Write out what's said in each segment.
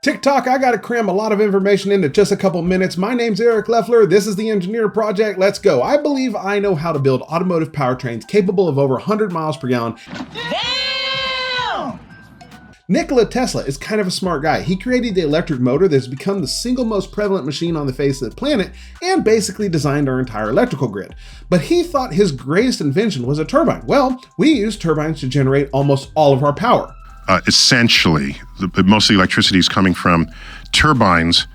TikTok, I gotta cram a lot of information into just a couple minutes. My name's Eric Leffler. This is the NJNEAR Project. Let's go. I believe I know how to build automotive powertrains capable of over 100 miles per gallon. Damn! Nikola Tesla is kind of a smart guy. He created the electric motor that's become the single most prevalent machine on the face of the planet and basically designed our entire electrical grid. But he thought his greatest invention was a turbine. Well, we use turbines to generate almost all of our power. Essentially, most of the electricity is coming from turbines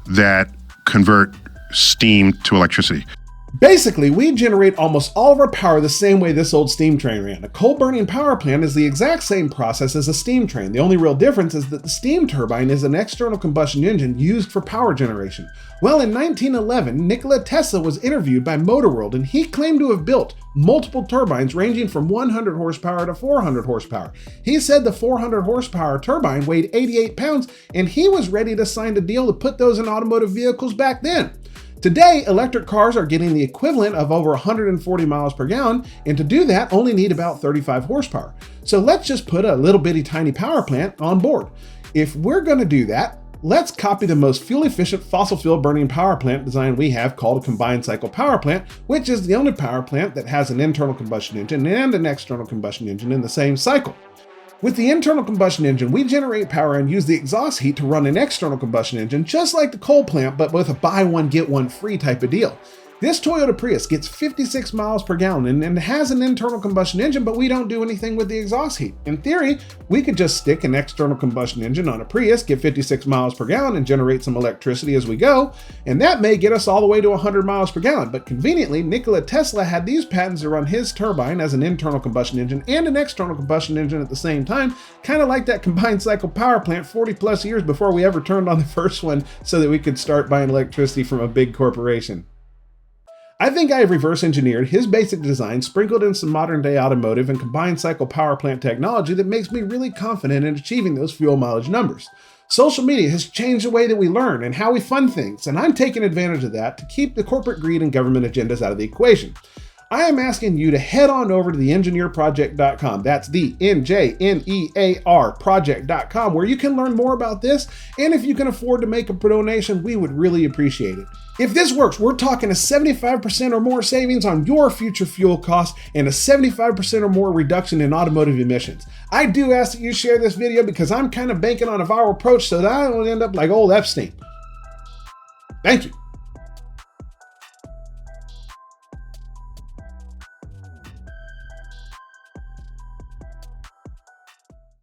that convert steam to electricity. Basically, we generate almost all of our power the same way this old steam train ran. A coal-burning power plant is the exact same process as a steam train. The only real difference is that the steam turbine is an external combustion engine used for power generation. Well, in 1911, Nikola Tesla was interviewed by Motor World, and he claimed to have built multiple turbines ranging from 100 horsepower to 400 horsepower. He said the 400 horsepower turbine weighed 88 pounds, and he was ready to sign a deal to put those in automotive vehicles back then. Today, electric cars are getting the equivalent of over 140 miles per gallon, and to do that only need about 35 horsepower. So let's just put a little bitty tiny power plant on board. If we're going to do that, let's copy the most fuel-efficient fossil fuel burning power plant design we have, called a combined cycle power plant, which is the only power plant that has an internal combustion engine and an external combustion engine in the same cycle. With the internal combustion engine, we generate power and use the exhaust heat to run an external combustion engine, just like the coal plant, but with a buy one, get one free type of deal. This Toyota Prius gets 56 miles per gallon and has an internal combustion engine, but we don't do anything with the exhaust heat. In theory, we could just stick an external combustion engine on a Prius, get 56 miles per gallon, and generate some electricity as we go, and that may get us all the way to 100 miles per gallon. But conveniently, Nikola Tesla had these patents to run his turbine as an internal combustion engine and an external combustion engine at the same time, kind of like that combined cycle power plant 40 plus years before we ever turned on the first one so that we could start buying electricity from a big corporation. I think I have reverse engineered his basic design, sprinkled in some modern day automotive and combined cycle power plant technology that makes me really confident in achieving those fuel mileage numbers. Social media has changed the way that we learn and how we fund things, and I'm taking advantage of that to keep the corporate greed and government agendas out of the equation. I am asking you to head on over to the NJNEARproject.com. That's the NJNEAR Project.com, where you can learn more about this. And if you can afford to make a donation, we would really appreciate it. If this works, we're talking a 75% or more savings on your future fuel costs and a 75% or more reduction in automotive emissions. I do ask that you share this video because I'm kind of banking on a viral approach so that I don't end up like old Epstein. Thank you.